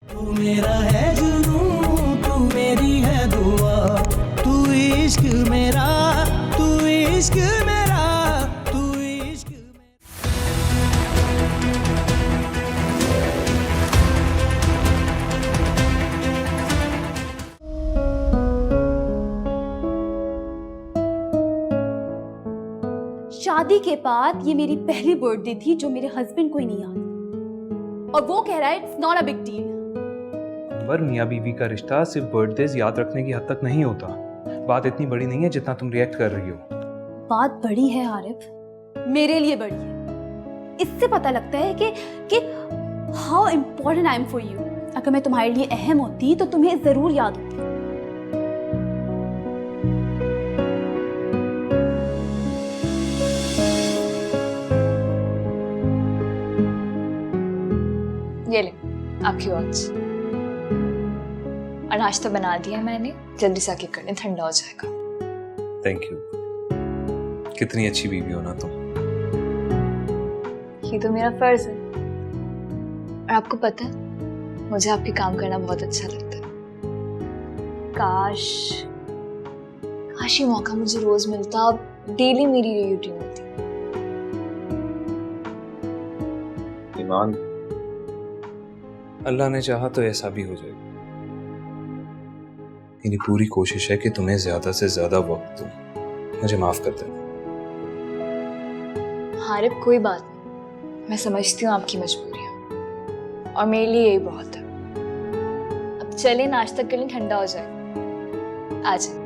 तू मेरा है जुनून, तू मेरी है दुआ, तू इश्क मेरा, तू इश्क मेरा, तू इश्क मेरा। शादी के बाद ये मेरी पहली बर्थडे थी जो मेरे हस्बैंड को ही नहीं याद, और वो कह रहा है it's not a big deal. पर मियाँ बीवी का रिश्ता सिर्फ बर्थडेज याद रखने की हद तक नहीं होता। बात इतनी बड़ी नहीं है जितना तुम रिएक्ट कर रही हो। बात बड़ी है आरिफ, मेरे लिए बड़ी है। इससे पता लगता है कि how important I am for you. अगर मैं तुम्हारे लिए अहम होती तो तुम्हें जरूर याद होती। ये ले आपकी वॉच, और नाश्ता बना दिया मैंने, जल्दी से आके कर लें, ठंडा हो जाएगा। Thank you. कितनी अच्छी बीवी हो ना तुम। ये तो मेरा फर्ज है। और आपको पता है मुझे आपके काम करना बहुत अच्छा लगता है। काश ये मौका मुझे रोज मिलता, अब डेली मेरी रूटीन होती। ईमान, अल्लाह ने चाहा तो ऐसा भी हो जाएगा। मेरी पूरी कोशिश है कि तुम्हें ज्यादा से ज्यादा वक्त दूं। मुझे माफ कर दे। हारिब कोई बात नहीं, मैं समझती हूँ आपकी मजबूरियाँ, और मेरे लिए यही बहुत है। अब चले नाश्ता कर लें, ठंडा हो जाए। आ जाए।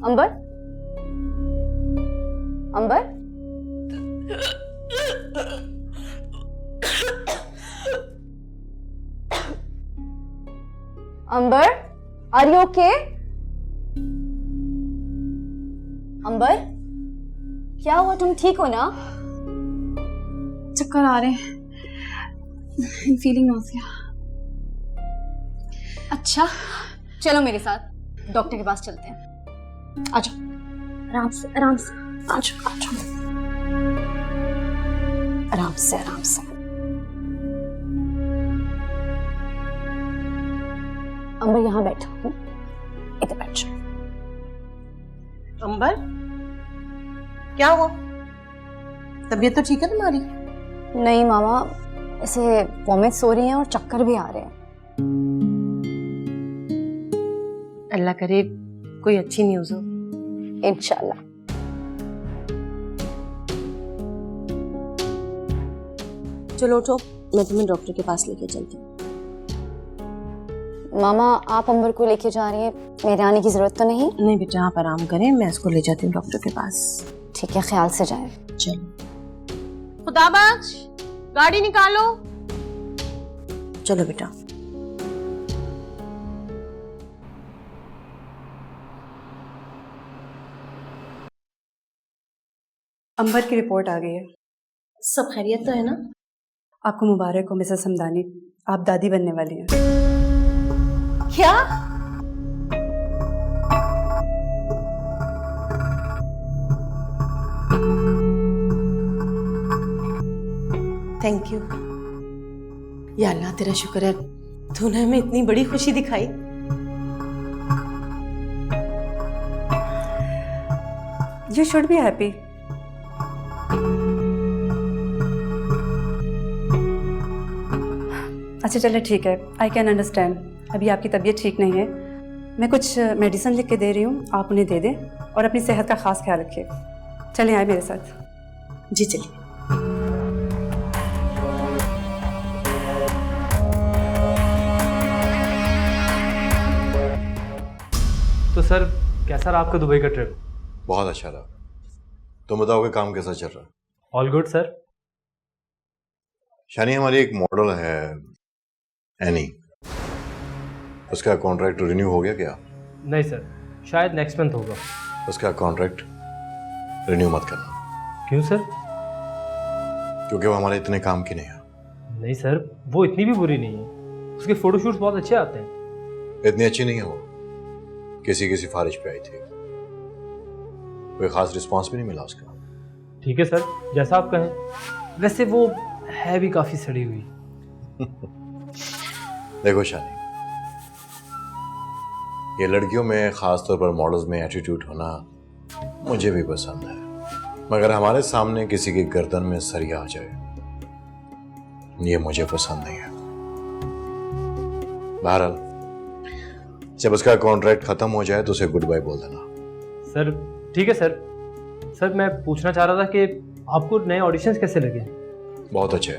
अंबर, अंबर, अंबर, आर यू ओके? अंबर, क्या हुआ? तुम ठीक हो ना? चक्कर आ रहे हैं, फीलिंग नॉसिया। अच्छा, चलो मेरे साथ डॉक्टर के पास चलते हैं। आजो, आराम से, आराम से, आजो, आजो, आराम से, आराम से। अंबर यहाँ बैठा हूँ, इधर बैठ जाओ। अंबर, क्या हुआ? तबीयत तो ठीक है तुम्हारी? नहीं मामा, ऐसे वॉमिट्स हो रही हैं और चक्कर भी आ रहे हैं। अल्लाह करे कोई अच्छी न्यूज़ हो। इंशाल्लाह। चलो उठो, मैं तुम्हें डॉक्टर के पास लेके चलती हूँ। मामा, आप अंबर को लेके जा रही हैं, मेरे आने की जरूरत तो नहीं? नहीं बेटा, आप आराम करें, मैं इसको ले जाती हूँ डॉक्टर के पास। ठीक है, ख्याल से जाएं। चलो। खुदाबाज, गाड़ी निकालो। चलो बेटा। अंबर की रिपोर्ट आ गई है। सब खैरियत तो है ना? आपको मुबारक हो मिसेस हमदानी, आप दादी बनने वाली हैं। क्या? Thank you. या अल्लाह, तेरा शुक्र है तूने हमें इतनी बड़ी खुशी दिखाई। You should be happy. अच्छा चलो ठीक है, आई कैन अंडरस्टैंड। अभी आपकी तबीयत ठीक नहीं है, मैं कुछ मेडिसिन लिख के दे रही हूँ, आप उन्हें दे दें और अपनी सेहत का खास ख्याल रखिए। चलें, आए मेरे साथ। जी चलिए। सर, कैसा रहा आपका दुबई का ट्रिप? बहुत अच्छा रहा। तुम बताओगे काम कैसा चल रहा है? All good sir. शानी, हमारी एक मॉडल है एनी, उसका कॉन्ट्रैक्ट रिन्यू हो गया क्या? नहीं सर, शायद नेक्स्ट मंथ होगा। उसका कॉन्ट्रैक्ट रिन्यू मत करना। क्यों सर? क्योंकि वो हमारे इतने काम की नहीं है। नहीं सर, वो इतनी भी बुरी नहीं है, उसके फोटोशूट्स बहुत अच्छे आते हैं। इतनी अच्छी नहीं है वो, किसी की सिफारिश पे आई थी, कोई खास रिस्पांस भी नहीं मिला उसका। ठीक है सर, जैसा आप कहें। वैसे वो है भी काफ़ी सड़ी हुई। देखो शानी, ये लड़कियों में खास तौर पर मॉडल्स में एटीट्यूड होना मुझे भी पसंद है, मगर हमारे सामने किसी की गर्दन में सरिया आ जाए ये मुझे पसंद नहीं है। बहरहाल, जब उसका कॉन्ट्रैक्ट खत्म हो जाए तो उसे गुड बाय बोल देना। सर ठीक है सर। सर मैं पूछना चाह रहा था कि आपको नए ऑडिशंस कैसे लगे? बहुत अच्छे,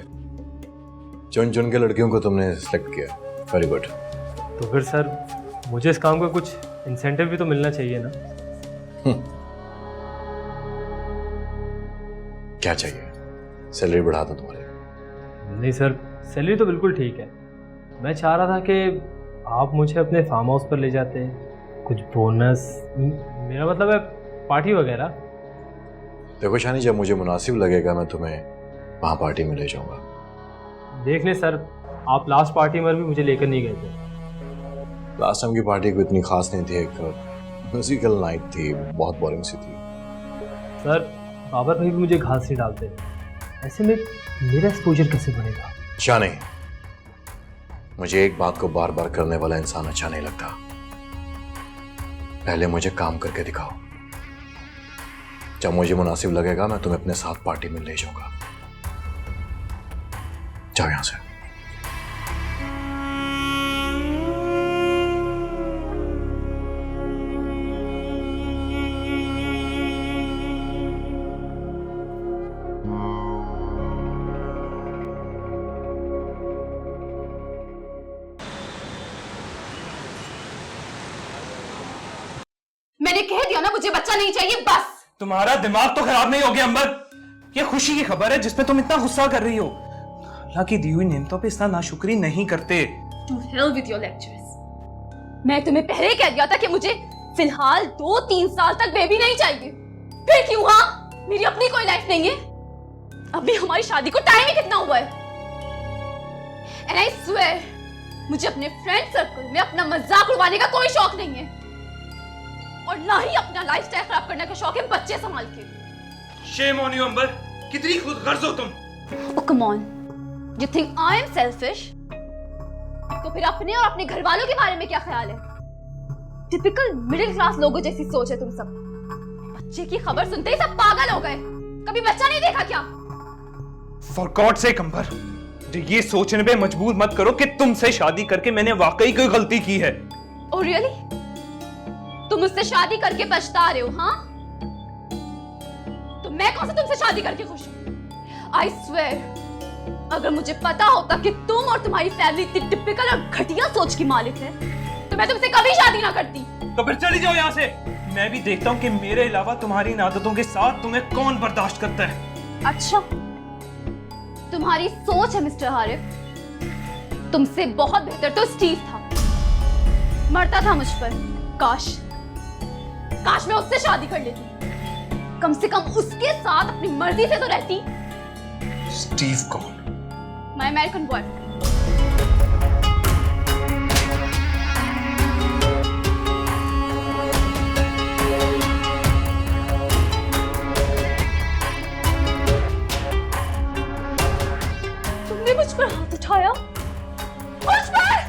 चुन चुन के लड़कियों को तुमने सेलेक्ट किया, वेरी गुड। तो फिर सर मुझे इस काम का कुछ इंसेंटिव भी तो मिलना चाहिए ना? क्या चाहिए? सैलरी बढ़ा दो तुम्हारी। नहीं सर, सैलरी तो बिल्कुल ठीक है। मैं चाह रहा था कि आप मुझे अपने फार्म हाउस पर ले जाते, कुछ बोनस, मेरा मतलब है पार्टी वगैरह। देखो शानी, जब मुझे मुनासिब लगेगा मैं तुम्हें वहाँ पार्टी में ले जाऊंगा। देख लें सर, आप लास्ट पार्टी में भी मुझे लेकर नहीं गए थे। लास्ट टाइम की पार्टी कोई इतनी खास नहीं थी, एक म्यूजिकल नाइट थी, बहुत बोरिंग सी थी। सर बाबर भाई भी मुझे घास नहीं डालते, ऐसे में मेरा एक्सपोजर कैसे बढ़ेगा? शानी, मुझे एक बात को बार बार करने वाला इंसान अच्छा नहीं लगता। पहले मुझे काम करके दिखाओ, जब मुझे मुनासिब लगेगा मैं तुम्हें अपने साथ पार्टी में ले जाऊंगा। जाओ यहां से। मैंने कह दिया ना, मुझे बच्चा नहीं चाहिए, बस। तुम्हारा दिमाग तो खराब नहीं हो गया अंबर? ये खुशी की खबर है जिसमें तुम इतना गुस्सा कर रही हो। अल्लाह की दी हुई नेमतों पे इतना नाशुक्री नहीं करते। To hell with your lectures। मैं तुम्हें पहले कह दिया था कि मुझे फिलहाल 2-3 साल तक बेबी नहीं चाहिए। फिर क्यों? हाँ, मेरी अपनी कोई लाइफ नहीं है। अभी हमारी शादी को टाइम ही कितना हुआ है। And I swear, मुझे अपने फ्रेंड सर्कल में अपना मजाक उड़वाने का कोई शौक नहीं है, और ना ही अपना लाइफस्टाइल खराब करने का शौक है बच्चे संभाल के। शेम ऑन यू अंबर, कितनी खुदगर्ज हो तुम। Oh come on, you think I am selfish? तो फिर अपने और अपने घर वालों के बारे में क्या ख्याल है? टिपिकल मिडिल क्लास लोगों जैसी सोच है तुम सब। बच्चे की खबर सुनते ही सब पागल हो गए। कभी बच्चा नहीं देखा क्या? फॉर गॉड सेक अंबर, ये सोचने पे मजबूर मत करो कि तुमसे शादी करके मैंने वाकई कोई गलती की है। Oh really? तुम मुझसे शादी करके पछता रहे हो? हाँ, तो मैं कौन सा तुमसे शादी करके खुश हूं? I swear, अगर मुझे पता होता कि तुम और तुम्हारी फैमिली इतनी टिपिकल और घटिया सोच की मालिक है, तो मैं तुमसे कभी शादी ना करती। तो फिर चली जाओ यहाँ से। मैं भी देखता हूँ कि मेरे अलावा तुम्हारी इन आदतों के साथ तुम्हें कौन बर्दाश्त करता है। अच्छा, तुम्हारी सोच है मिस्टर हारिफ। तुमसे बहुत बेहतर तो स्टीव था, मरता था मुझ पर। काश मैं उससे शादी कर लेती, कम से कम उसके साथ अपनी मर्जी से तो रहती। स्टीव कौन? My American boyfriend. तुमने मुझ पर हाथ उठाया, मुझ पर।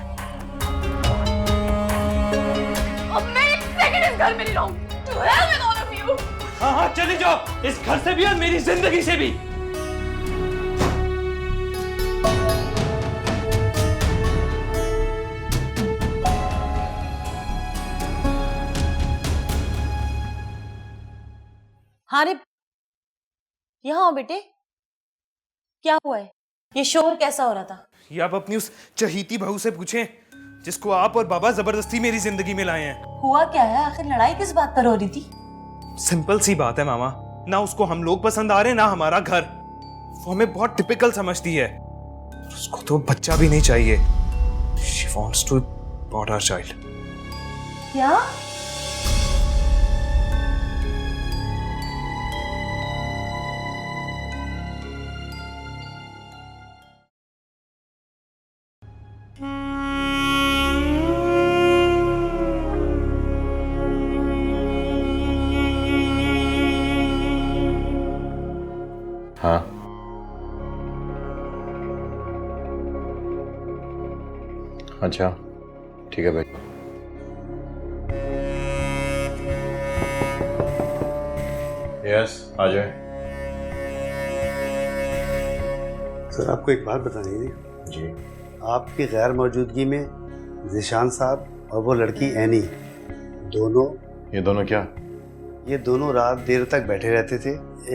अब मैं एक सेकंड इस घर में नहीं रहूंगी। To hell with all of you। हाँ, चली जाओ इस घर से भी और मेरी जिंदगी से भी। हारिब, यहाँ आओ बेटे। क्या हुआ है? ये शोर कैसा हो रहा था? ये आप अपनी उस चहीती बहू से पूछें। जिसको आप और बाबा जबरदस्ती मेरी जिंदगी में लाए हैं। हुआ क्या है आखिर? लड़ाई किस बात पर हो रही थी? सिंपल सी बात है मामा, ना उसको हम लोग पसंद आ रहे ना हमारा घर। वो हमें बहुत टिपिकल समझती है। उसको तो बच्चा भी नहीं चाहिए। She wants to abort our child. क्या? हाँ, अच्छा ठीक है भाई। यस, आ जाए। सर आपको एक बात बतानी थी। जी। आपकी गैर मौजूदगी में ज़ीशान साहब और वो लड़की एनी दोनों क्या? ये दोनों रात देर तक बैठे रहते थे।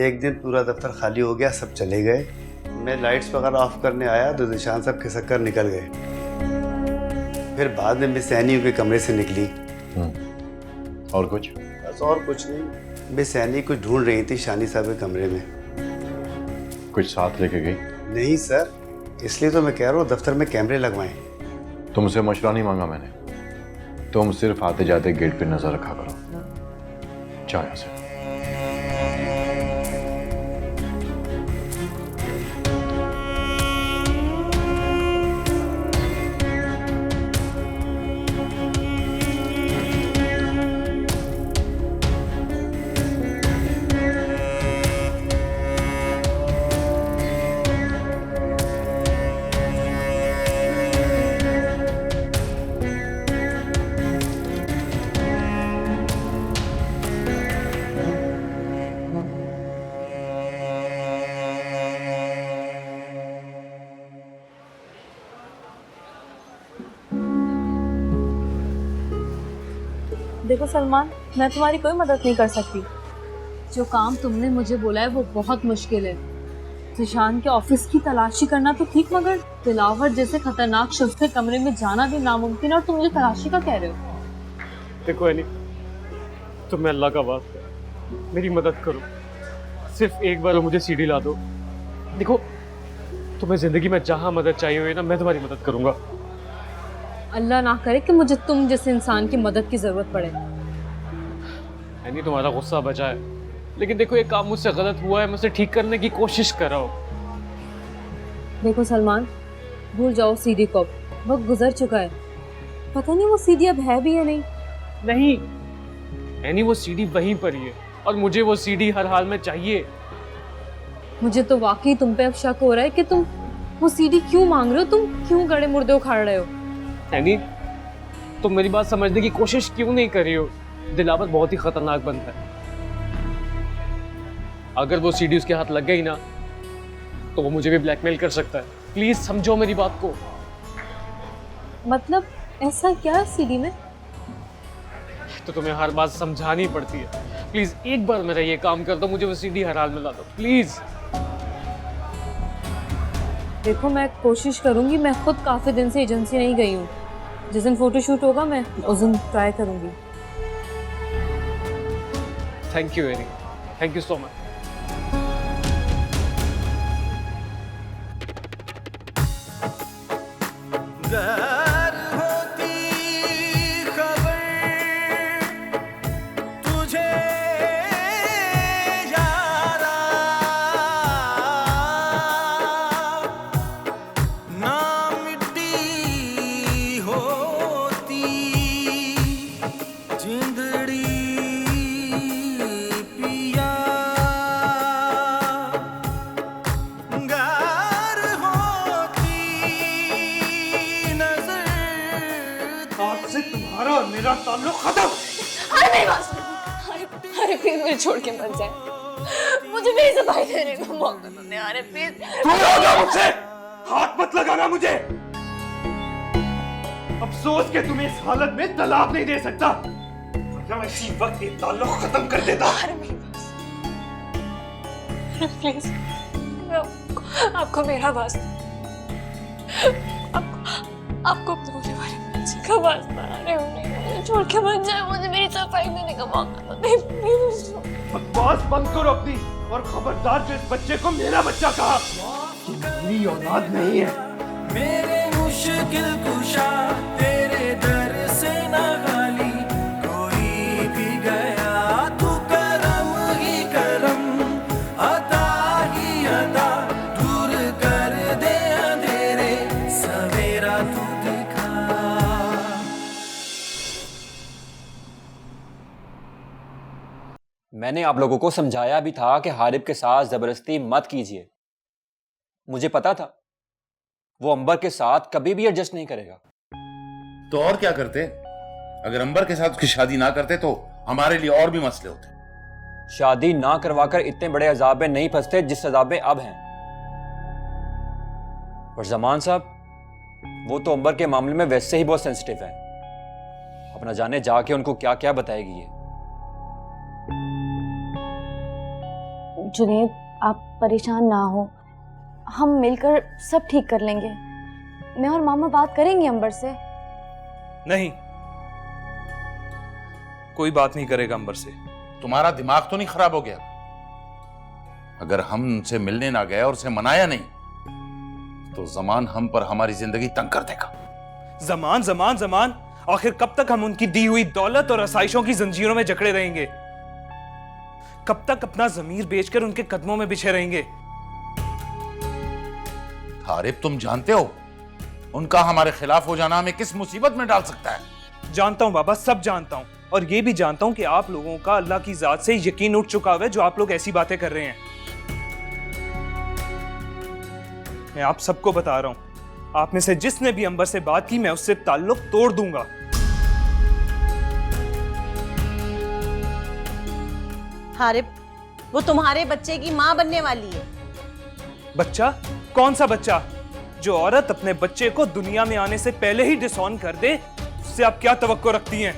एक दिन पूरा दफ्तर खाली हो गया, सब चले गए। मैं लाइट्स वगैरह ऑफ करने आया तो ज़ीशान साहब खिसक कर निकल गए। फिर बाद में मिस एनी उनके कमरे से निकली। और कुछ? बस और कुछ नहीं। मिस एनी कुछ ढूंढ रही थी शानी साहब के कमरे में। कुछ साथ लेके गई? नहीं सर, इसलिए तो मैं कह रहा हूँ दफ्तर में कैमरे लगवाएं। तुमसे मशवरा नहीं मांगा मैंने। तुम सिर्फ आते जाते गेट पे नजर रखा करो। जाओ यहाँ से। देखो सलमान, मैं तुम्हारी कोई मदद नहीं कर सकती। जो काम तुमने मुझे बोला है वो बहुत मुश्किल है। ज़ीशान के ऑफिस की तलाशी करना तो ठीक, मगर दिलावर जैसे खतरनाक शख्स के कमरे में जाना भी नामुमकिन, और तुम मुझे तलाशी का कह रहे हो। देखो एनी, तुम्हें अल्लाह का वास्ता मेरी मदद करो। सिर्फ एक बार मुझे सीढ़ी ला दो। देखो, तुम्हें जिंदगी में जहाँ मदद चाहिए हुई ना, मैं तुम्हारी मदद करूंगा। अल्लाह ना करे कि मुझे तुम जैसे इंसान की मदद की जरूरत पड़े। एनी, तुम्हारा गुस्सा बचा है, लेकिन देखो ये काम मुझसे गलत हुआ है, मैं उसे ठीक करने की कोशिश कर रहा हूँ। देखो सलमान, भूल जाओ सीडी को, वक्त गुजर चुका है। पता नहीं वो सीडी अब है भी या नहीं। नहीं एनी, वो सीडी वहीं पर ही है और मुझे वो सीडी हर हाल में चाहिए। मुझे तो वाकई तुम पे अब शक हो रहा है कि तुम वो सीडी क्यों मांग रहे हो। तुम क्यों गड़े मुर्दे उखाड़ रहे हो? एनी, तुम मेरी बात समझने की कोशिश क्यों नहीं कर रही हो? दिलावर बहुत ही खतरनाक बनता है। अगर वो सीडी उसके हाथ लग गई ना, तो वो मुझे भी ब्लैकमेल कर सकता है। प्लीज समझो मेरी बात को। मतलब ऐसा क्या सीडी में? तो तुम्हें हर बात समझानी पड़ती है। प्लीज एक बार मेरा ये काम कर दो, मुझे वो सीडी हर हाल में ला दो प्लीज। देखो, मैं कोशिश करूंगी। मैं खुद काफी दिन से एजेंसी नहीं गई हूँ। जिस दिन फोटोशूट होगा मैं उस दिन ट्राई करूंगी। Thank you any, thank you so much. मेरा ताल्लुक खत्म। अरे मेरी बात सुनो। अरे प्लीज मुझे छोड़ के मत जाए। मुझे मेरी सफाई देने का मौका दो। अरे प्लीज। मुझसे हाथ मत लगाना मुझे। अफसोस के तुम्हें इस हालत में तलाक नहीं दे सकता, वरना इसी वक्त ये ताल्लुक खत्म कर देता। अरे मेरी बात प्लीज, आपको मेरा वास्ता, आपको अपने होने वाले बच्चे का वास्ता अरे मुझे छोड़ के मत जाए, मुझे मेरी सफाई देने का मौका दे प्लीज। बकवास बंद करो अपनी, और खबरदार जो इस बच्चे को मेरा बच्चा कहा, मेरी औलाद नहीं है। मेरे मुश्किल कुशा तेरे दर से ना खाली कोई भी गया, तू करम ही करम अता ही अता, दूर कर दे अंधेरे सवेरा तू दिखा। मैंने आप लोगों को समझाया भी था कि हारिब के साथ जबरदस्ती मत कीजिए। मुझे पता था वो अंबर के साथ कभी भी एडजस्ट नहीं करेगा। तो और क्या करते? अगर अंबर के साथ उसकी शादी ना करते तो हमारे लिए और भी मसले होते। शादी ना करवाकर इतने बड़े अजाब में नहीं फंसते जिस अजाब में अब हैं। और जमान साहब वो तो अंबर के मामले में वैसे ही बहुत सेंसिटिव है। अब न जाने जाके उनको क्या क्या बताएगी ये। जुनैद, आप परेशान ना हो, हम मिलकर सब ठीक कर लेंगे। मैं और मामा बात करेंगे अंबर से। नहीं, कोई बात नहीं करेगा अंबर से। तुम्हारा दिमाग तो नहीं खराब हो गया? अगर हम उनसे मिलने ना गए और उसे मनाया नहीं तो जमान हम पर हमारी जिंदगी तंग कर देगा। जमान जमान जमान, आखिर कब तक हम उनकी दी हुई दौलत और आसाइशों की जंजीरों में जकड़े रहेंगे? कब तक अपना जमीर बेचकर उनके कदमों में बिछे रहेंगे? हारिब, तुम जानते हो उनका हमारे खिलाफ हो जाना हमें किस मुसीबत में डाल सकता है। जानता हूं बाबा, सब जानता हूं, और ये भी जानता हूं कि आप लोगों का अल्लाह की जात से यकीन उठ चुका हुआ है जो आप लोग ऐसी बातें कर रहे हैं। मैं आप सबको बता रहा हूं, आप में से जिसने भी अंबर से बात की मैं उससे ताल्लुक तोड़ दूंगा। हारिब, वो तुम्हारे बच्चे की माँ बनने वाली है। बच्चा? कौन सा बच्चा? जो औरत अपने बच्चे को दुनिया में आने से पहले ही डिसऑन कर दे, उससे आप क्या तवक्को रखती हैं?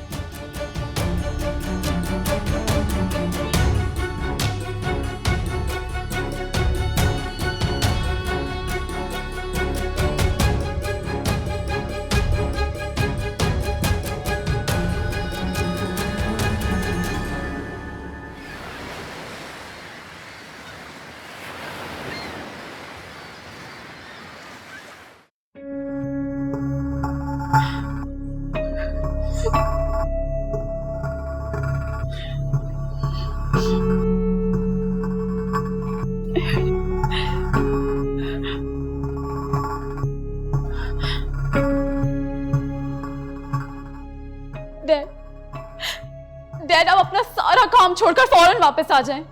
डैड, आप अपना सारा काम छोड़कर फौरन वापस आ जाएं।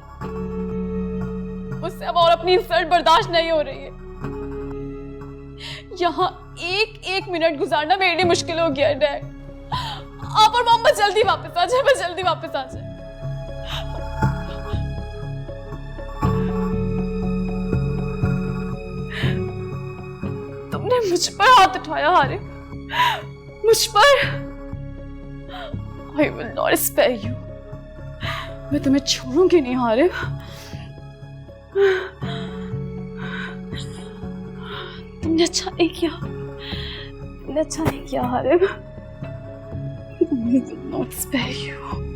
मुझसे अब और अपनी इंसल्ट बर्दाश्त नहीं हो रही है। यहाँ एक एक मिनट गुजारना मेरे लिए मुश्किल हो गया है डैड। आप और मोहम्मद जल्दी वापस आ जाए, बस जल्दी वापस आ जाए। तुमने मुझ पर हाथ उठाया हारिब, मुझ पर। I will not spare you. मैं तुम्हें छोड़ूंगी नहीं हारिब। तुमने अच्छा नहीं किया, तुमने अच्छा नहीं किया Harib. I will not spare you.